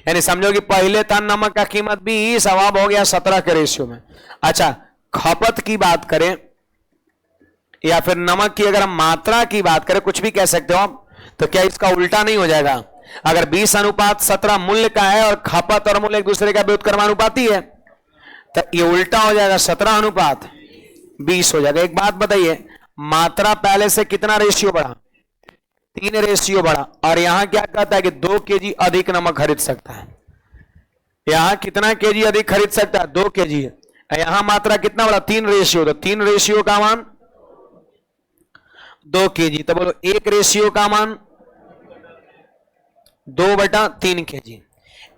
यानी समझो कि पहले था नमक का कीमत 20, अब हो गया 17 के रेशियो में। अच्छा, खपत की बात करें या फिर नमक की अगर हम मात्रा की बात करें, कुछ भी कह सकते हो आप, तो क्या इसका उल्टा नहीं हो जाएगा। अगर 20:17 मूल्य का है और खपत और मूल्य एक दूसरे का व्युत्क्रमानुपाती है तो ये उल्टा हो जाएगा, 17:20 हो जाएगा। एक बात बताइए, मात्रा पहले से कितना रेशियो बढ़ा, 3 रेशियो बढ़ा, और यहां क्या कहता है कि 2 केजी अधिक नमक खरीद सकता है। यहां कितना केजी अधिक खरीद सकता है? 2 केजी है। यहां मात्रा कितना बड़ा? 3 रेशियो, तो 3 रेशियो का मान 2 केजी। तो बोलो 1 रेशियो का मान 2/3 केजी।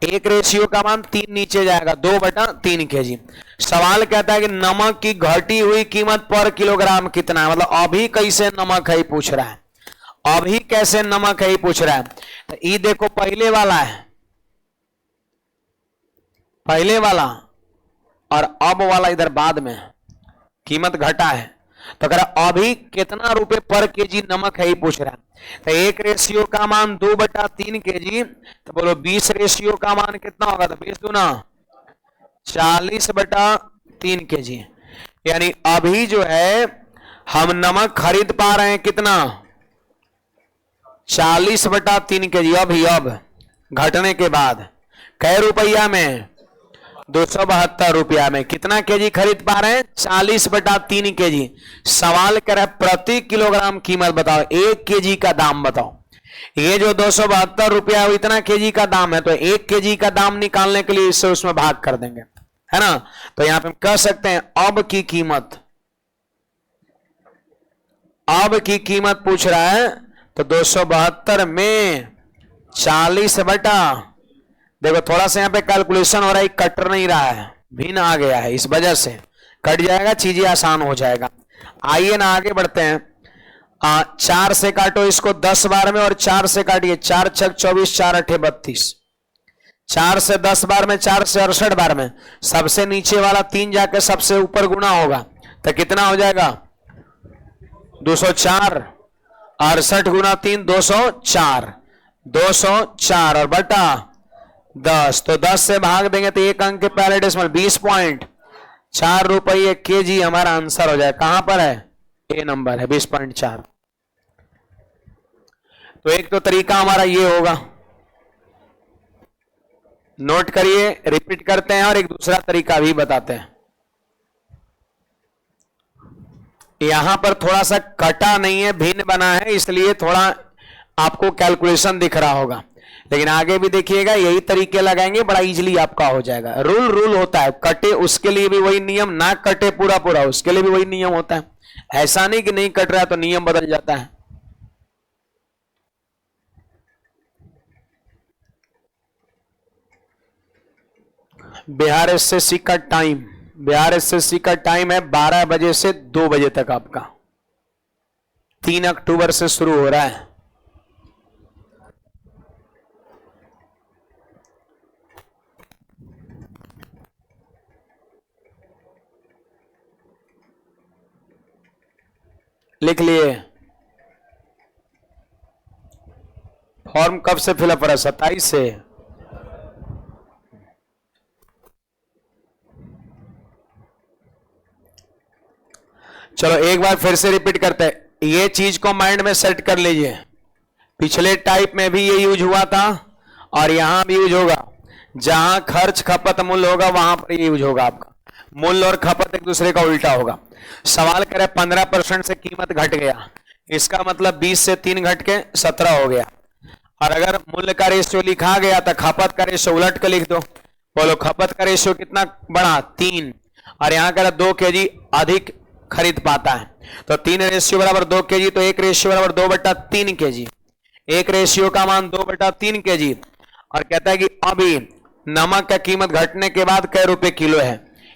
1 रेशियो का मान 3 नीचे जाएगा, 2/3 केजी। सवाल कहता है कि नमक की घटी हुई कीमत पर किलोग्राम कितना है, मतलब अभी कैसे नमक है पूछ रहा है, अभी कैसे नमक है पूछ रहा है। तो ये देखो पहले वाला है, पहले वाला, और अब वाला इधर बाद में कीमत घटा है। तो अगर अभी कितना रुपए पर केजी नमक है पूछ रहा है। तो 1 रेशियो का मान 2/3 केजी, तो बोलो 20 रेशियो का मान कितना होगा? तो 20 दूना 40/3 केजी। यानी अभी जो है हम नमक खरीद पा रहे हैं कितना? 40/3 केजी। अभी अब घटने के बाद कै रुपया में? 272 रुपया में। कितना केजी खरीद पा रहे हैं? 40/3 केजी। सवाल करे प्रति किलोग्राम कीमत बताओ, 1 केजी का दाम बताओ। ये जो 272 रुपया इतना केजी का दाम है, तो 1 केजी का दाम निकालने के लिए इससे उसमें भाग कर देंगे, है ना। तो यहां पे हम कह सकते हैं अब की कीमत, अब की कीमत पूछ रहा है, तो 272 में 40 बटा, देखो थोड़ा सा यहाँ पे कैलकुलेशन हो रहा है, कट नहीं रहा है, भिन्न आ गया है, इस वजह से कट जाएगा, चीजें आसान हो जाएगा। आइए ना आगे बढ़ते हैं। 4 से काटो इसको 10 बार में, और 4 से काटिए, 4 छक 24, 4 अठे 32। 4 से 10 बार में, 4 से 68 बार में, सबसे नीचे वाला 3 जाके सबसे ऊपर गुना होगा, तो कितना हो जाएगा? 204। 68 गुना 3 204, 204 और बटा 10, तो 10 से भाग देंगे तो 1 अंक के पहले डेसिमल 20.4 रुपये केजी हमारा आंसर हो जाए। कहां पर है? ए नंबर है 20.4। तो एक तो तरीका हमारा ये होगा, नोट करिए, रिपीट करते हैं, और एक दूसरा तरीका भी बताते हैं। यहां पर थोड़ा सा कटा नहीं है, भिन्न बना है, इसलिए थोड़ा आपको कैलकुलेशन दिख रहा होगा, लेकिन आगे भी देखिएगा यही तरीके लगाएंगे, बड़ा इजीली आपका हो जाएगा। रूल होता है, कटे उसके लिए भी वही नियम, ना कटे पूरा पूरा उसके लिए भी वही नियम होता है। ऐसा नहीं कि नहीं कट रहा तो नियम बदल जाता है। बिहार एसएससी का टाइम, बिहार एसएससी का टाइम है 12 बजे से 2 बजे तक आपका, 3 अक्टूबर से शुरू हो रहा है। लिख लिए? फॉर्म कब से फिलअप हो रहा है? 27 से। चलो एक बार फिर से रिपीट करते हैं, ये चीज को माइंड में सेट कर लीजिए। पिछले टाइप में भी ये यूज हुआ था और यहां भी यूज होगा। जहां खर्च खपत मूल्य होगा वहां पर ये यूज होगा आपका। मूल्य और खपत एक दूसरे का उल्टा होगा। सवाल करे 15% से कीमत घट गया, इसका मतलब 20 से 3 घट के 17 हो गया। और अगर मूल्य का रेशियो लिखा गया तो खपत का रेशियो उलट के लिख दो। बोलो खपत का रेशियो कितना बढ़ा? 3। और यहां कह 2 केजी अधिक खरीद पाता है, तो 3 रेशियो बराबर 2 केजी, तो 1 रेशियो बराबर 2/3 केजी। 1 रेशियो का मान 2/3 केजी। और कहता है कि अभी नमक का कीमत घटने के बाद कै रुपए किलो है।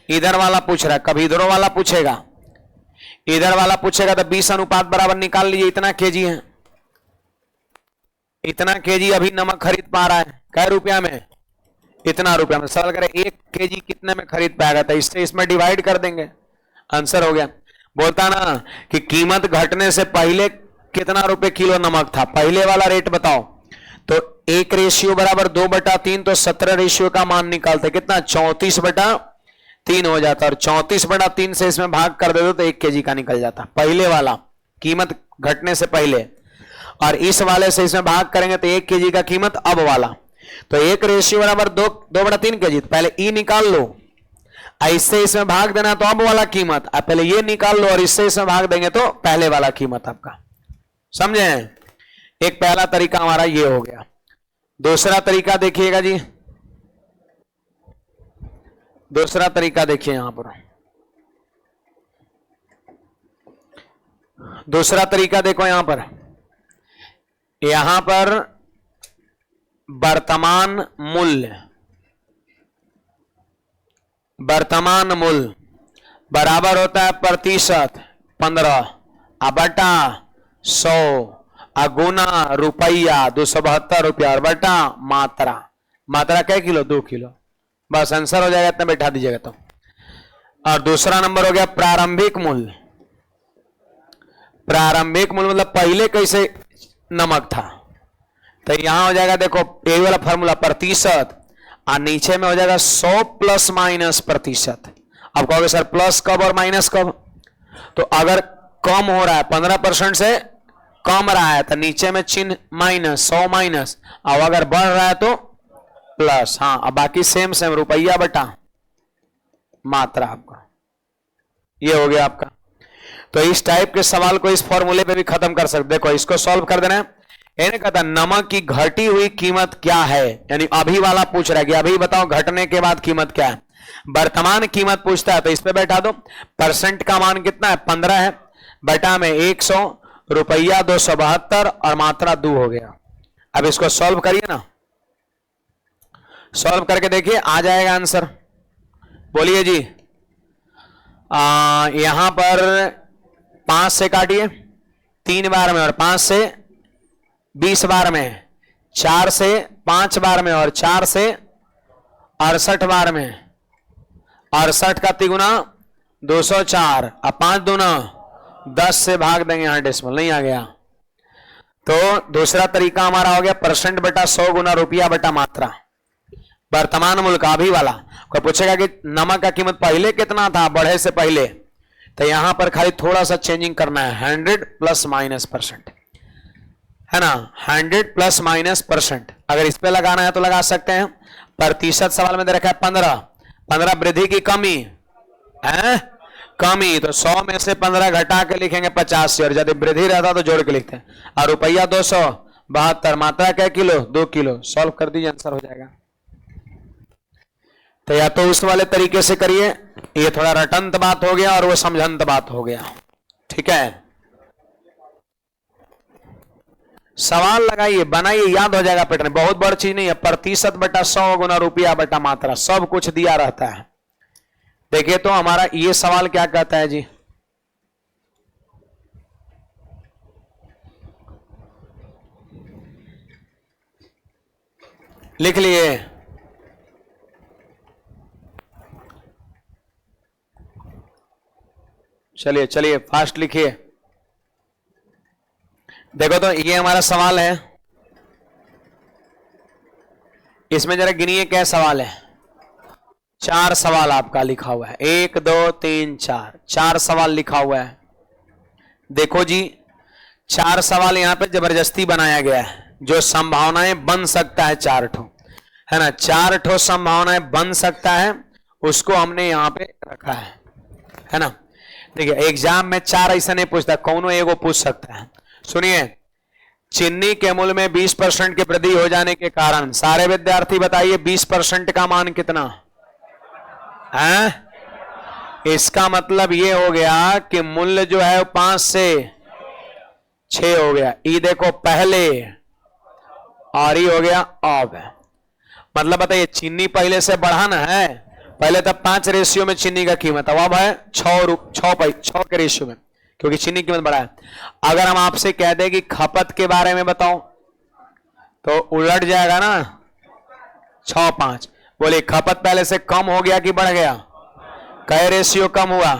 इधर वाला पूछ रहा है, कभी इधरों वाला पूछेगा, इधर वाला पूछेगा तो 20 अनुपात बराबर निकाल लीजिए। इतना केजी है, इतना केजी अभी नमक खरीद पा रहा है, कै रुपया में? इतना रुपया में। सवाल करे 1 केजी कितने में खरीद पाएगा, तो इससे इसमें डिवाइड कर देंगे, आंसर हो गया। बोलता ना कि कीमत घटने से पहले कितना रुपए किलो नमक था, पहले वाला रेट बताओ। तो 1 रेशियो बराबर 2/3, तो 17 रेशियो का मान निकालते कितना? 34/3 हो जाता, और 34/3 से इसमें भाग कर दे दो तो 1 केजी का निकल जाता, पहले वाला कीमत घटने से पहले। और इस वाले से इसमें भाग करेंगे तो 1 केजी का कीमत अब वाला। तो 1 रेशियो बराबर 2/3 केजी, पहले ई निकाल लो, इससे इसमें भाग देना तो अब वाला कीमत, पहले ये निकाल लो और इससे इसमें भाग देंगे तो पहले वाला कीमत आपका। समझे? एक पहला तरीका हमारा ये हो गया। दूसरा तरीका देखिएगा जी, दूसरा तरीका देखिए यहां पर, दूसरा तरीका देखो यहां पर, यहां पर वर्तमान मूल्य, वर्तमान मूल्य बराबर होता है प्रतिशत 15 बटा 100 गुना रुपया 272 रुपया और बटा मात्रा, मात्रा क्या किलो 2 किलो, बस आंसर हो जाएगा, इतना बैठा दीजिएगा तो। और दूसरा नंबर हो गया प्रारंभिक मूल्य, प्रारंभिक मूल्य मतलब पहले कैसे नमक था, तो यहां हो जाएगा देखो ये वाला फॉर्मूला प्रतिशत और नीचे में हो जाएगा 100 प्लस माइनस प्रतिशत। अब कहोगे सर प्लस कब और माइनस कब, तो अगर कम हो रहा है 15% से कम रहा है तो नीचे में चिन्ह माइनस 100 माइनस, और अगर बढ़ रहा है तो प्लस। हाँ अब बाकी सेम सेम रुपया बटा मात्रा, आपका ये हो गया आपका। तो इस टाइप के सवाल को इस फॉर्मूले पे भी खत्म कर सकते। देखो इसको सॉल्व कर देना है, इन्हें कहता नमक की घटी हुई कीमत क्या है, यानी अभी वाला पूछ रहा है कि अभी बताओ घटने के बाद कीमत क्या है। वर्तमान कीमत पूछता है तो इस पे बैठा दो, परसेंट का मान कितना है 15 है, बटा में 100, रुपया 272 और मात्रा 2 हो गया। अब इसको सॉल्व करिए ना, सॉल्व करके देखिए आ जाएगा आंसर। बोलिए जी, यहां पर 5 से काटिए 3 बार में और 5 से 20 बार में, 4 से 5 बार में और 4 से 68 बार में, 68 का तिगुना 204 और 5 दूना 10 से भाग देंगे, यहां डेसिमल नहीं आ गया। तो दूसरा तरीका हमारा हो गया परसेंट बटा 100 गुना रुपया बटा मात्रा, वर्तमान मूल्य का अभी वाला। कोई पूछेगा कि नमक का कीमत पहले कितना था बढ़े से पहले, तो यहां पर खाली थोड़ा सा चेंजिंग करना है, 100 प्लस माइनस परसेंट है ना, 100 प्लस माइनस परसेंट। अगर इस पे लगाना है तो लगा सकते हैं। प्रतिशत सवाल में दे रखा है 15, 15 वृद्धि की कमी है, कमी तो 100 में से 15 घटा के लिखेंगे 50 से, और यदि वृद्धि रहता तो जोड़ के लिखते हैं। और रुपया 272, मात्रा क्या किलो 2 किलो। सॉल्व कर दीजिए आंसर हो जाएगा। तो या तो उस वाले तरीके से करिए, ये थोड़ा रटंत बात हो गया और वो समझंत बात हो गया, ठीक है। सवाल लगाइए बनाइए, याद हो जाएगा पैटर्न, बहुत बड़ी चीज नहीं है। प्रतिशत बटा 100 गुना रुपया बटा मात्रा, सब कुछ दिया रहता है। देखिए तो हमारा ये सवाल क्या कहता है जी, लिख लिए, चलिए चलिए फास्ट लिखिए। देखो तो ये हमारा सवाल है, इसमें जरा गिनिए क्या सवाल है। 4 सवाल आपका लिखा हुआ है, 1 2 3 4, 4 सवाल लिखा हुआ है। देखो जी 4 सवाल यहां पे जबरदस्ती बनाया गया है, जो संभावनाएं बन सकता है 4 ठो, है ना, 4 ठो संभावनाएं बन सकता है, उसको हमने यहां पे रखा है ना। देखिए एग्जाम में 4 ऐसा नहीं पूछता, कौनो एगो पूछ सकता है। सुनिए, चीनी के मूल्य में 20% की वृद्धि हो जाने के कारण, सारे विद्यार्थी बताइए 20% का मान कितना है। इसका मतलब ये हो गया कि मूल्य जो है 5 से 6 हो गया। ये देखो पहले और ये हो गया अब, मतलब बताइए चीनी पहले से बढ़ा ना है, पहले तब 5 रेशियो में चीनी का कीमत, अब है 6 के रेशियो में, क्योंकि चीनी कीमत बढ़ा है। अगर हम आपसे कह दें कि खपत के बारे में बताओ तो उलट जाएगा ना, 6-5। बोले खपत पहले से कम हो गया कि बढ़ गया, कै रेशियो कम हुआ,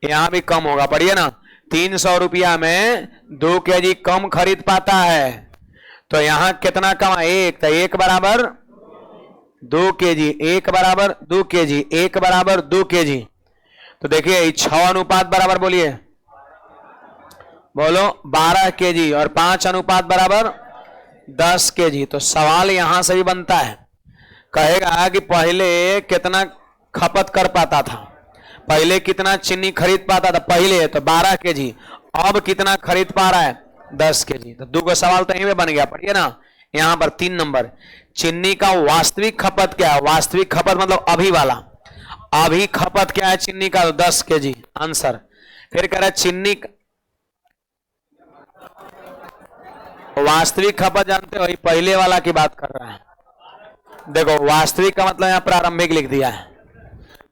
यहां भी कम होगा, पढ़िए ना। 300 रुपया में 2 केजी कम खरीद पाता है, तो यहां कितना कम है 1, तो 1 बराबर 2 केजी, 1 बराबर 2 केजी, 1 बराबर 2 केजी। तो देखिए 6 अनुपात बराबर बोलिए, बोलो 12 केजी, और 5 अनुपात बराबर 10 केजी। तो सवाल यहां से भी बनता है, कहेगा कि पहले कितना खपत कर पाता था, पहले कितना चीनी खरीद पाता था, पहले तो 12 केजी, अब कितना खरीद पा रहा है 10 केजी। तो 2 का सवाल तो यहीं पे बन गया, पढ़िए ना। यहां पर 3 नंबर, चीनी का वास्तविक खपत क्या है, वास्तविक खपत मतलब अभी वाला, अभी खपत क्या है चीनी का? 10 kg आंसर। फिर कह रहा है चीनी वास्तविक खपत जानते हो, ये पहले वाला की बात कर रहा है। देखो वास्तविक का मतलब यहाँ प्रारंभिक लिख दिया है,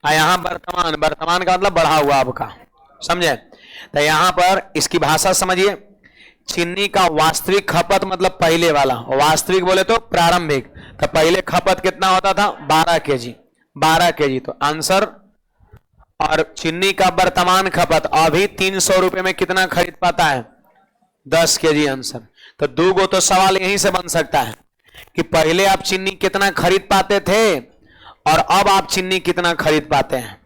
और यहाँ वर्तमान, वर्तमान का मतलब बढ़ा हुआ आपका, समझे? तो यहाँ पर इसकी भाषा समझिए, चीनी का वास्तविक खपत मतलब पहले वाला, वास्तविक बोले तो प्रारंभिक, तो पहले खपत कितना होता था? 12 kg, 12 kg तो आंसर। और चीनी का वर्तमान खपत अभी 300 रुपए में कितना खरीद पाता है? 10 kg आंसर। तो दो गो तो सवाल यहीं से बन सकता है कि पहले आप चीनी कितना खरीद पाते थे और अब आप चीनी कितना खरीद पाते हैं।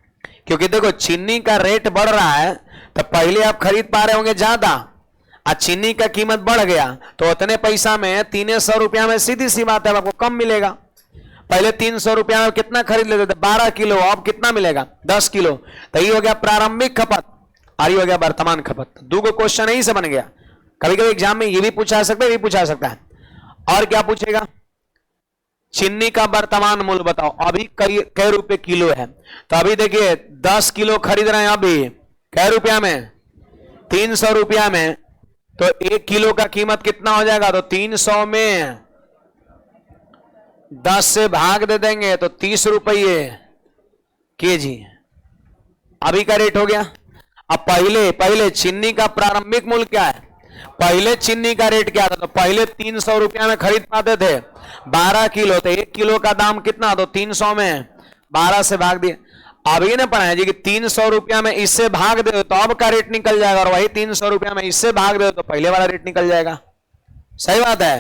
क्योंकि देखो चीनी का रेट बढ़ रहा है, तो पहले आप खरीद पा रहे होंगे ज्यादा, और चीनी का कीमत बढ़ गया तो उतने पैसा में 300 रुपया में सीधी सी बात है आपको कम मिलेगा। पहले 300 रुपया में कितना खरीद लेते थे? 12 किलो, अब कितना मिलेगा? 10 किलो। तो ये हो गया प्रारंभिक खपत और ये हो गया वर्तमान खपत। दो गो क्वेश्चन यही से बन गया। कभी कभी एग्जाम में ये भी पूछा सकता है, ये भी पूछा सकता है। और क्या पूछेगा? चीनी का वर्तमान मूल्य बताओ, अभी कै रुपए किलो है। तो अभी देखिए 10 किलो खरीद रहे हैं अभी कै रुपया में? 300 रुपया में। तो 1 किलो का कीमत कितना हो जाएगा? तो 300 में 10 से भाग दे देंगे तो 30 रुपये केजी अभी का रेट हो गया। अब पहले चीनी का प्रारंभिक मूल्य क्या है? पहले चीनी का रेट क्या था? तो पहले 300 रुपया में खरीद पाते थे 12 किलो, तो 1 किलो का दाम कितना? तो 300 में 12 से भाग दिए। अभी ना पढ़ा जी कि 300 रुपया में इससे भाग दे तो अब का रेट निकल जाएगा, और वही 300 रुपया में इससे भाग दे तो पहले वाला रेट निकल जाएगा। सही बात है।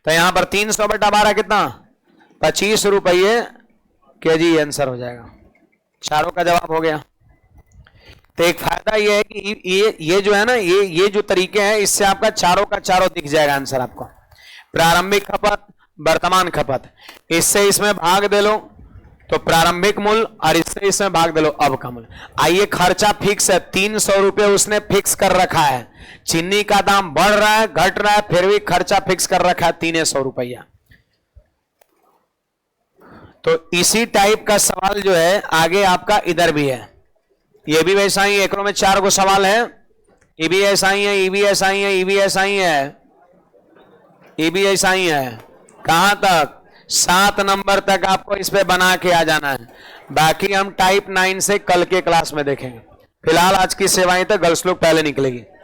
तो यहां पर 300 बटा 12 कितना? 25 रुपये केजी आंसर हो जाएगा। चारों का जवाब हो गया। तो एक फायदा यह है कि ये जो है ना, ये जो तरीके हैं, इससे आपका चारों का चारों दिख जाएगा आंसर आपको। प्रारंभिक खपत, वर्तमान खपत, इससे इसमें भाग दे लो तो प्रारंभिक मूल्य, और इससे इसमें भाग दे लो अब का मूल्य। आइए खर्चा फिक्स है, 300 रुपये उसने फिक्स कर रखा है। चीनी का दाम बढ़ रहा है, घट रहा है, फिर भी खर्चा फिक्स कर रखा है 300 रुपया। तो इसी टाइप का सवाल जो है आगे आपका इधर भी है, ये भी वैसा ही है। एक में 4 गो सवाल है, ये भी ऐसा ही है, ये भी ऐसा ही है, ये भी ऐसा ही है, ये भी ऐसा ही है। कहां तक? 7 नंबर तक आपको इस पे बना के आ जाना है। बाकी हम टाइप 9 से कल के क्लास में देखेंगे। फिलहाल आज की सेवाएं तक गर्ल्स लोग पहले निकलेगी।